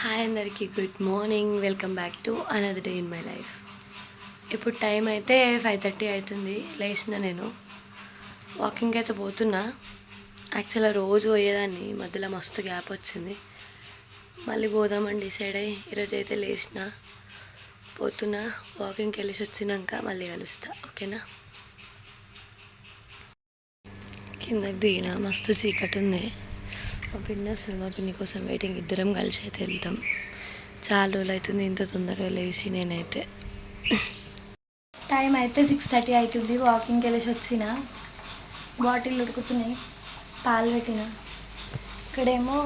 Hi అందరికీ good morning. Welcome back to another day in my life. ఇప్పుడు time అయితే 5:30 అవుతుంది. లేచిన నేను వాకింగ్ అయితే పోతున్నా. యాక్చువల్గా రోజు పోయేదాన్ని, మధ్యలో మస్తు గ్యాప్ వచ్చింది. మళ్ళీ పోదామని డిసైడ్ అయ్యి ఈరోజు అయితే లేచిన పోతున్నా. వాకింగ్కి వెళ్ళేసి వచ్చినాక మళ్ళీ కలుస్తా, ఓకేనా? కిందకి దిగిన, మస్తు చీకటి ఉంది. మా పిన్ని వస్తుంది, మా పిన్ని కోసం వెయిటింగ్. ఇద్దరం కలిసి అయితే వెళ్తాం. చాలా రోజులు అవుతుంది ఇంత తొందరగా లేచి. నేనైతే టైం అయితే 6:30 అవుతుంది. వాకింగ్కి వెళ్ళేసి వచ్చిన, బాటిల్ ఉడుకుతున్నాయి, పాలు పెట్టిన. ఇక్కడేమో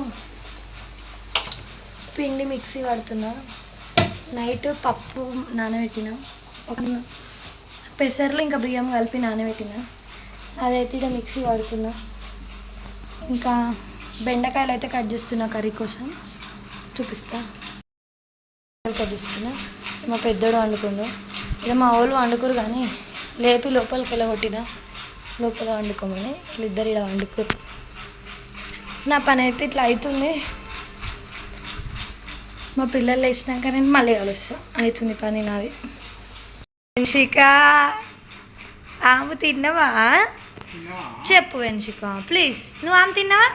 పిండి మిక్సీ పడుతున్నా. నైట్ పప్పు నానబెట్టిన, ఒక పెసర్లు ఇంకా బియ్యం కలిపి నానబెట్టిన. అదైతే ఇక్కడ మిక్సీ పడుతున్నా. ఇంకా బెండకాయలు అయితే కట్ చేస్తున్నా, కర్రీ కోసం చూపిస్తా. కట్ చేస్తున్నా. మా పెద్దోడు వండుకుండు. ఇక మా వాళ్ళు వండుకోరు కానీ లేపి లోపలికి వెళ్ళగొట్టిన, లోపల వండుకోమని. వీళ్ళిద్దరు ఇలా వండుకోరు. నా పని అయితే ఇట్లా అవుతుంది. మా పిల్లలు లేచినాక నేను మళ్ళీ కలుస్తా. అవుతుంది పని నాది. వెన్షిక, ఆమె తిన్నావా? చెప్పు వెన్షిక ప్లీజ్. నువ్వు ఆమె తిన్నావా?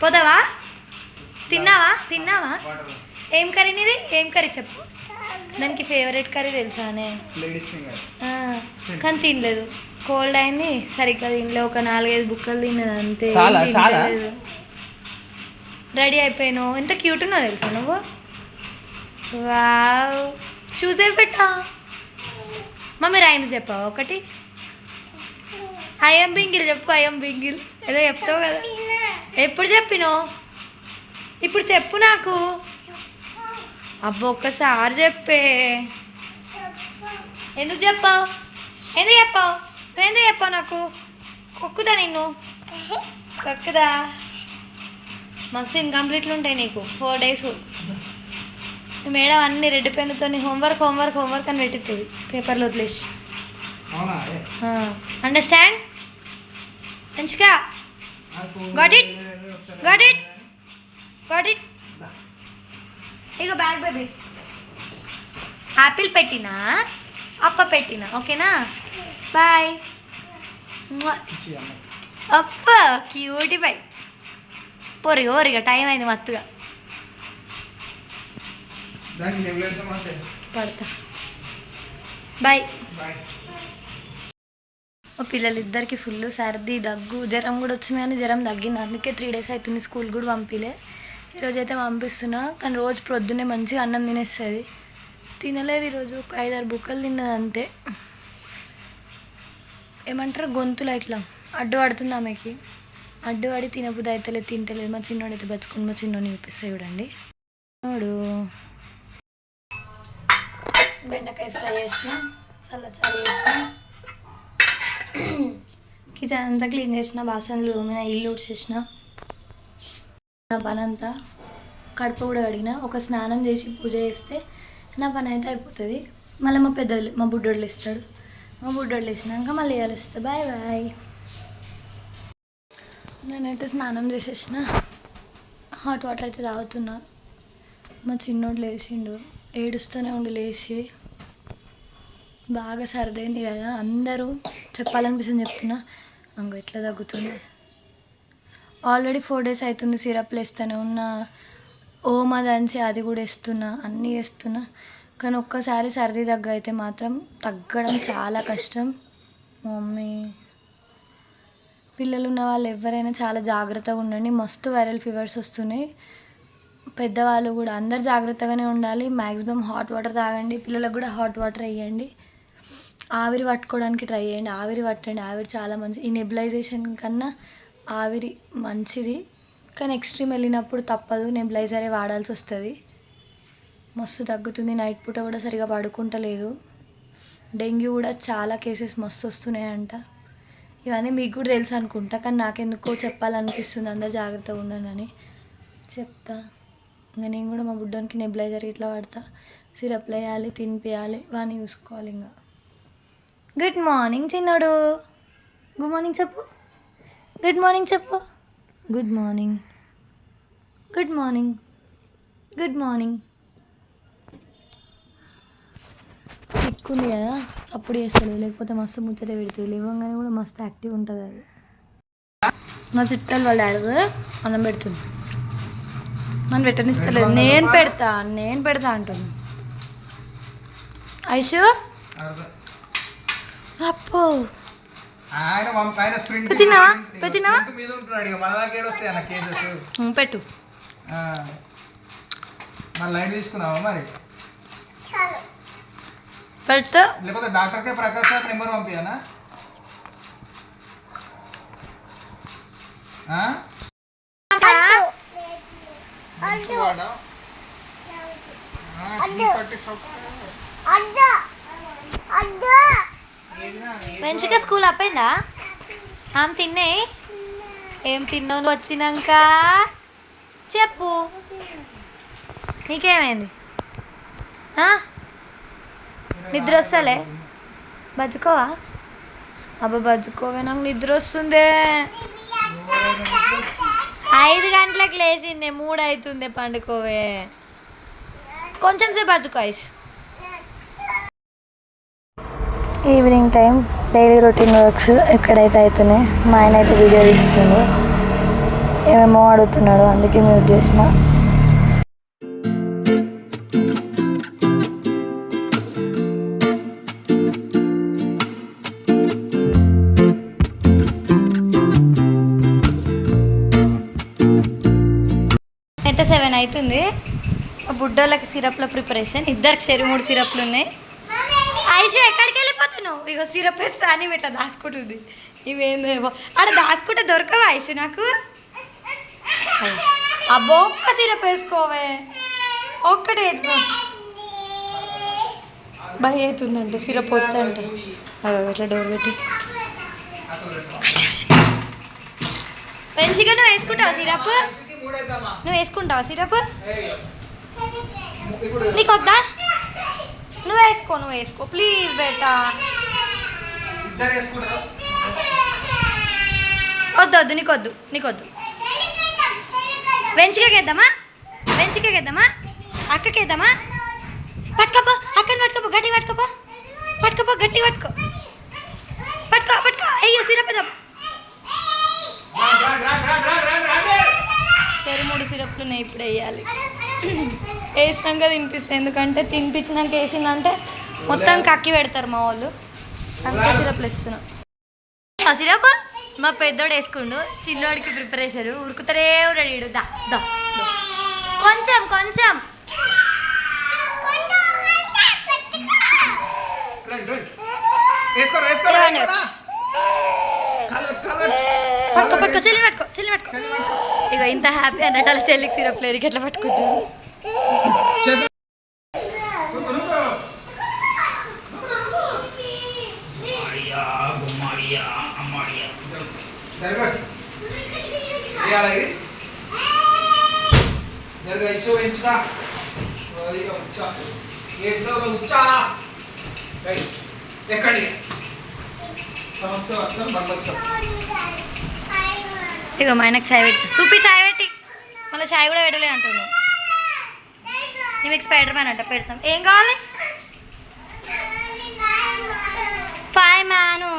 పోదావా? తిన్నావా? తిన్నావా? ఏం కర్రీ నీది? ఏం కర్రీ చెప్పు. దానికి ఫేవరెట్ కర్రీ తెలుసానే, కానీ తినలేదు. కోల్డ్ అయింది, సరిగ్గా తినలేదు. ఒక 4-5 బుక్కలు తిన్నది అంతే. రెడీ అయిపోయాను. ఎంత క్యూట్ ఉన్నావు తెలుసా నువ్వు. వావ్, చూసే పెట్టా. మమ్మీ రైమ్స్ చెప్పావా ఒకటి? ఐఎమ్ బింగిల్ చెప్పు. ఐఎమ్ బింగిల్ ఏదో చెప్తావు కదా. ఎప్పుడు చెప్పినావు? ఇప్పుడు చెప్పు నాకు. అబ్బా ఒక్కసారి చెప్పే. ఎందుకు చెప్పావు? ఎందుకు చెప్పావు? నువ్వు ఎందుకు చెప్పావు నాకు? కొక్కుదా నిన్ను? కొక్కుదా? మస్తు ఇన్కంప్లీట్లు ఉంటాయి నీకు 4 days. మేడం అన్ని రెడ్ పెన్నుతో హోంవర్క్ హోంవర్క్ హోంవర్క్ అని పెట్టిస్తుంది పేపర్లో వదిలేసి. అండర్స్టాండ్? మంచిగా got it, got it, got it. ఇక బ్యాగ్ బేబీ. యాపిల్ పెట్టినా, అప్ప పెట్టినా, ఓకేనా? బాయ్. అప్ప క్యూటీ బాయ్. పోరిగా ఓరిగా టైం అయింది మత్తుగా. పడతా. బాయ్. మా పిల్లలిద్దరికి ఫుల్ సర్ది, దగ్గు, జ్వరం కూడా వచ్చింది. కానీ జ్వరం తగ్గింది. అందుకే 3 days అవుతుంది స్కూల్ కూడా పంపిలే. ఈరోజు అయితే పంపిస్తున్నా. కానీ రోజు ప్రొద్దునే మంచిగా అన్నం తినేస్తుంది. తినలేదు ఈరోజు. ఒక 5-6 బుక్కలు తిన్నది అంతే. ఏమంటారు, గొంతులో ఇట్లా అడ్డు పడుతుంది ఆమెకి. అడ్డు పడి తినబుద్ధి అయితే తింటలేదు. మా చిన్నోడు అయితే బతుకుని, మా చిన్నోడిని చూపిస్తాయి చూడండి. చిన్నోడు బెండకాయ ఫ్రై చేసిన, చల్లచారు చేసిన, కిచెన్ అంతా క్లీన్ చేసిన, బాసనలు తోమిన, ఇల్లు ఊడ్చేసిన. నా పని అంతా కడుపు కూడా కడిగిన. ఒక స్నానం చేసి పూజ చేస్తే నా పని అయితే అయిపోతుంది. మళ్ళీ మా బుడ్డోడు లేస్తాడు. మా బుడ్డోడు లేచినాక మళ్ళీ కలుస్తా. Bye bye. నేనైతే స్నానం చేసేసిన, హాట్ వాటర్ అయితే తాగుతున్నా. మా చిన్నోడు లేచిండు, ఏడుస్తూనే ఉండి లేచి. బాగా సర్దైంది కదా, అందరూ చెప్పాలనిపిస్తుంది చెప్తున్నా. అంగ ఎట్లా తగ్గుతుంది. ఆల్రెడీ 4 days అవుతుంది సిరప్లు వేస్తూనే ఉన్నా, ఓమా దంచి అది కూడా వేస్తున్నా, అన్నీ వేస్తున్నా. కానీ ఒక్కసారి సర్ది దగ్గు అయితే మాత్రం తగ్గడం చాలా కష్టం. మమ్మీ, పిల్లలు ఉన్న వాళ్ళు ఎవరైనా చాలా జాగ్రత్తగా ఉండండి. మస్తు వైరల్ ఫీవర్స్ వస్తున్నాయి. పెద్దవాళ్ళు కూడా అందరు జాగ్రత్తగానే ఉండాలి. మ్యాక్సిమం హాట్ వాటర్ తాగండి. పిల్లలకు కూడా హాట్ వాటర్ వేయండి. ఆవిరి పట్టుకోవడానికి ట్రై చేయండి. ఆవిరి పట్టండి. ఆవిరి చాలా మంచిది. ఈ నెబులైజేషన్ కన్నా ఆవిరి మంచిది. కానీ ఎక్స్ట్రీమ్ వెళ్ళినప్పుడు తప్పదు, నెబులైజరే వాడాల్సి వస్తుంది. మస్తు తగ్గుతుంది. నైట్ పూట కూడా సరిగా పడుకుంటలేదు. డెంగ్యూ కూడా చాలా కేసెస్ మస్తు వస్తున్నాయంట. ఇవన్నీ మీకు కూడా తెలుసు అనుకుంటా, కానీ నాకెందుకో చెప్పాలనిపిస్తుంది అందరు జాగ్రత్తగా ఉండనని చెప్తా. ఇంకా నేను కూడా మా బుడ్డానికి నెబులైజర్ ఇట్లా వాడతా. సిరప్లు వేయాలి, తినిపించాలి, వాడిని చూసుకోవాలి. ఇంకా గుడ్ మార్నింగ్ చిన్నోడు. గుడ్ మార్నింగ్ చెప్పు. గుడ్ మార్నింగ్ చెప్పు. Good morning, good morning, good morning. ఎక్కుంది కదా అప్పుడు చేస్తుంది, లేకపోతే మస్తు ముచ్చట పెడుతుంది. లేవంగానే కూడా మస్తు యాక్టివ్ ఉంటుంది అది. మా చుట్టాలు వాళ్ళు అడుగు అన్నం పెడుతుంది, మనం పెట్టనిస్తలేదు. నేను పెడతా అంటుంది. ఐషు అప్పు పెట్టు. పెట్టు లేకపోతే డాక్టర్కే ప్రకాష్ సార్ నెంబర్ పంపియానా? మంచిగా స్కూల్ అప్పైందా? ఆమె తిన్నాయి. ఏం తిన్నావు వచ్చినాక చెప్పు, నీకేమైంది? నిద్ర వస్తలే? బజ్జుకోవా? అబ్బా బజ్జుకోవే, నాకు నిద్ర వస్తుందే. 5 గంటలకు లేచిందే, 3 అవుతుందే. పండుకోవే, కొంచెం సేపు బజ్జుకో Aish. Evening time daily routine works ఎక్కడైతే అవుతున్నాయి. మా ఆయన అయితే వీడియో తీస్తుండు, ఏమేమో అడుగుతున్నాడు, అందుకే మ్యూట్ చేసిన. అయితే 7 అవుతుంది. బుడ్డోళ్ళకి సిరప్ల ప్రిపరేషన్. ఇద్దరికి 3 సిరప్లు ఉన్నాయి. ఐషు ఎక్కడికి వెళ్ళిపోతున్నావు? ఇగో సిరప్ వేస్తా అని ఇట్లా దాచుకుంటుంది. ఇవేందో ఆడ దాచుకుంటే దొరకవా ఐషు నాకు? అబ్బో ఒక్క సిరప్ వేసుకోవే, ఒక్కటే వేసుకో. భయం అవుతుందంటే సిరప్ వద్దంటే. ఇట్లా డోర్ పెట్టేసుకో. మంచిగా నువ్వు వేసుకుంటావా సిరప్? నువ్వు వేసుకుంటావా సిరప్? నీకు వద్దా? నువ్వు వేసుకో ప్లీజ్ బేటా. వద్దు నీకొద్దు. వెంచికేద్దామా? అక్కకేద్దామా? పట్టుకోపో, అక్కని పట్టుకోపో, గట్టి పట్టుకోపో, గట్టి పట్టుకో. అయ్యో సిరప్ వేద్దాం. 3 సిరప్లు ఉన్నాయి, ఇప్పుడు వేయాలి. వేసినాక తినిపిస్తాయి, ఎందుకంటే తినిపించినాక వేసిందంటే మొత్తం కక్కి పెడతారు మా వాళ్ళు. అందుకే సిరప్లు ఇస్తున్నాం. సిరప్ మా పెద్దోడు వేసుకుండు, చిన్నోడికి ప్రిపరేషన్. ఉరుకుతారే ఉన్నాడు. దా కొంచెం పట్టుకో చెల్లి పట్టుకో. ఇక ఇంత హ్యాపీ అన్నట్టు అలా చెల్లికి సిరప్ లేదు, ఎట్లా పట్టుకోవచ్చు? ఇక మా ఆయనకు చాయ్ పెట్టి చాయ్ పెట్టి మళ్ళీ చాయ్ కూడా పెట్టలే అంటున్నావు. మీకు స్పైడర్ మ్యాన్ అంట, పెడతాం. ఏం కావాలి? 5 మ్యాను.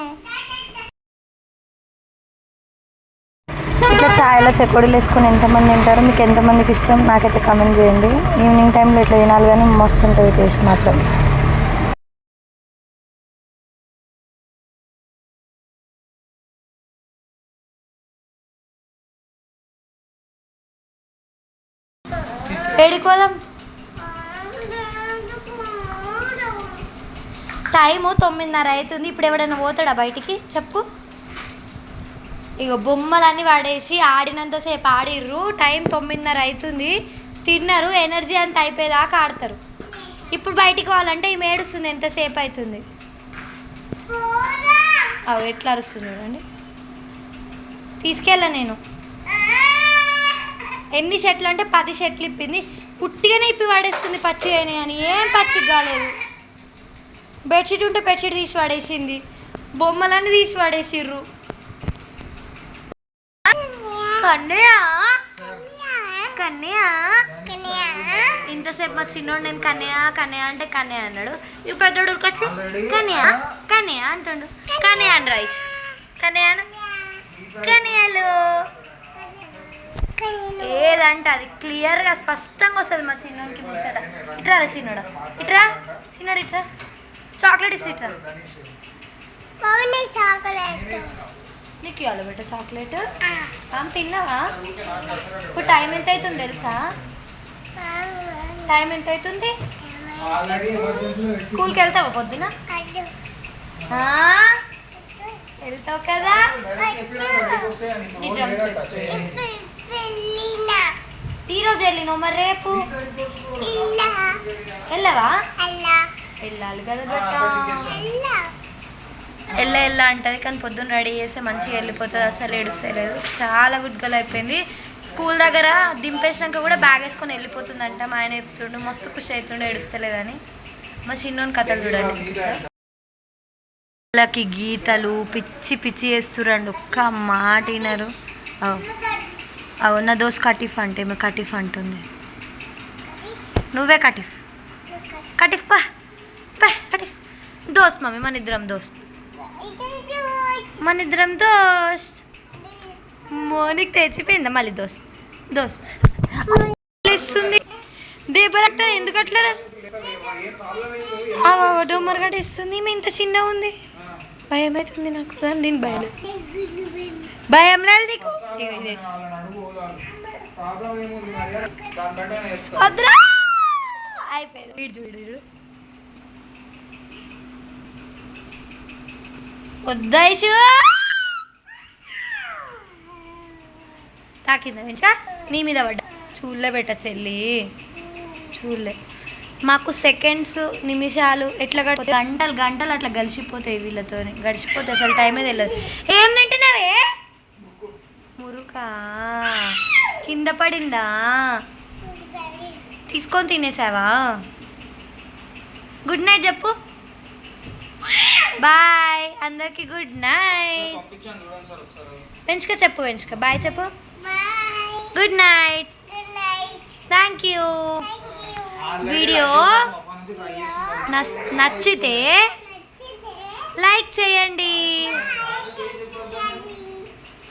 ఇట్లా చాయ్లో చెకోడీలు వేసుకొని ఎంతమంది తింటారో, మీకు ఎంతమందికి ఇష్టం నాకైతే కామెంట్ చేయండి. ఈవినింగ్ టైంలో ఇట్లా తినాలి, కానీ మస్తు ఉంటుంది టేస్ట్ మాత్రం. ఏడుకోదాం? టైము 9:30 అవుతుంది. ఇప్పుడు ఎవడైనా పోతాడా బయటికి చెప్పు? ఇక బొమ్మలన్నీ వాడేసి ఆడినంతసేపు ఆడిర్రు. టైం 9:30 అవుతుంది. తిన్నారు, ఎనర్జీ అంత అయిపోయేదాకా ఆడతారు. ఇప్పుడు బయటికి పోవాలంటే ఈమె ఏడుస్తుంది. ఎంతసేపు అవుతుంది? అవి ఎట్లా అరుస్తుంది చూడండి. తీసుకెళ్ళా నేను. ఎన్ని షర్ట్లు అంటే 10 షర్ట్లు ఇప్పింది. పుట్టిగానే ఇప్పి వాడేస్తుంది పచ్చి అయినాయి అని. ఏం పచ్చి కాలేదు. బెడ్షీట్ ఉంటే బెడ్షీట్ తీసి వాడేసింది, బొమ్మలన్నీ తీసి వాడేసిర్రు. కన్నయ్య కన్నయ్య ఇంతసేపు మా చిన్నోడు నేను కన్నయ్య కన్నయ్య అంటే కన్నయ్య అన్నాడు. ఈ పెద్దోడు వచ్చి కన్నయ్య కన్నయ్య అంటాడు. కన్నయ్య అని రైస్ కన్నయ్య కన్నయ్యలు ఏదంటే అది క్లియర్గా స్పష్టంగా వస్తుంది మా చిన్నోడికి ముచ్చట. ఇట్రా రా చిన్నోడు, ఇట్రా చిన్నోడు, ఇట్రా చాక్లెట్ ఇస్తే ఇట్రా. నీకు ఇవ్వాలి బెట్ట చాక్లెట్. తిన్నావా? ఇప్పుడు టైం ఎంత అవుతుంది తెలుసా? టైం ఎంత అవుతుంది? స్కూల్కి వెళ్తావా పొద్దున? వెళ్తావు కదా? నిజం చెప్పు. ఈరోజు వెళ్ళినావు, మరి రేపు వెళ్ళవా? వెళ్ళాలి కదా బెట్ట. వెళ్ళా అంటది కానీ పొద్దున్న రెడీ చేస్తే మంచిగా వెళ్ళిపోతుంది. అసలు ఏడుస్తలేదు, చాలా గుడ్గలు అయిపోయింది. స్కూల్ దగ్గర దింపేసినాక కూడా బ్యాగ్ వేసుకొని వెళ్ళిపోతుందంట. మా ఆయన చెప్తుండు మస్తు ఖుషి అవుతుండే ఏడుస్తలేదని. మా చిన్నోని కథలు చూడండి చూపిస్తారు. వాళ్ళకి గీతలు పిచ్చి పిచ్చి చేస్తురండి, ఒక్క మాట వినరు. అవు నా దోస్త్ కటిఫ్ అంటే ఏమో కటిఫ్ అంటుంది. నువ్వే కటిఫ్ కటిఫ్ పా పా కటిఫ్. దోస్త్ మమ్మీ మన ఇద్దరం దోస్త్, మన ఇద్దరం దోస్త్. మోనికి తెచ్చిపోయిందా మళ్ళీ దోస్త్ దోస్త్ ఇస్తుంది. దీపలక్క ఎందుకు అట్లా డోమర్ గట్ట ఇస్తుంది. ఈమె ఇంత చిన్నగా ఉంది, భయం అవుతుంది నాకు. దీని భయం భయం లేదు నీకు? వద్దురా అయిపోయింది. వీడు చూడు వీడు వద్దాయిషు తాకిందా మంచిగా నీ మీద పడ్డా. చూడలే బెట్ట చెల్లి చూడలే. మాకు సెకండ్స్ నిమిషాలు ఎట్లా గడిపోతాయి, గంటలు గంటలు అట్లా గడిచిపోతాయి వీళ్ళతో, గడిచిపోతాయి అసలు టైమే తెలియదు. ఏం తింటున్నావే? మురుకా కింద పడిందా? తీసుకొని తినేసావా? గుడ్ నైట్ చెప్పు. బాయ్ అందరికి, గుడ్ నైట్. వెంచుక చెప్పు, వెంచుక బాయ్ చెప్పు. Good night, thank you. Video నచ్చితే లైక్ చేయండి,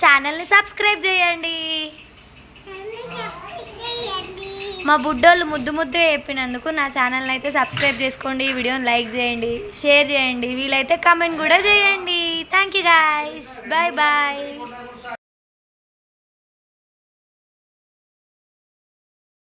ఛానల్ని సబ్స్క్రైబ్ చేయండి. మా బుడ్డోళ్ళు ముద్దు ముద్దు చెప్పినందుకు నా ఛానల్ని అయితే సబ్స్క్రైబ్ చేసుకోండి, వీడియోని లైక్ చేయండి, షేర్ చేయండి, వీలైతే కామెంట్ కూడా చేయండి. Thank you guys, bye bye.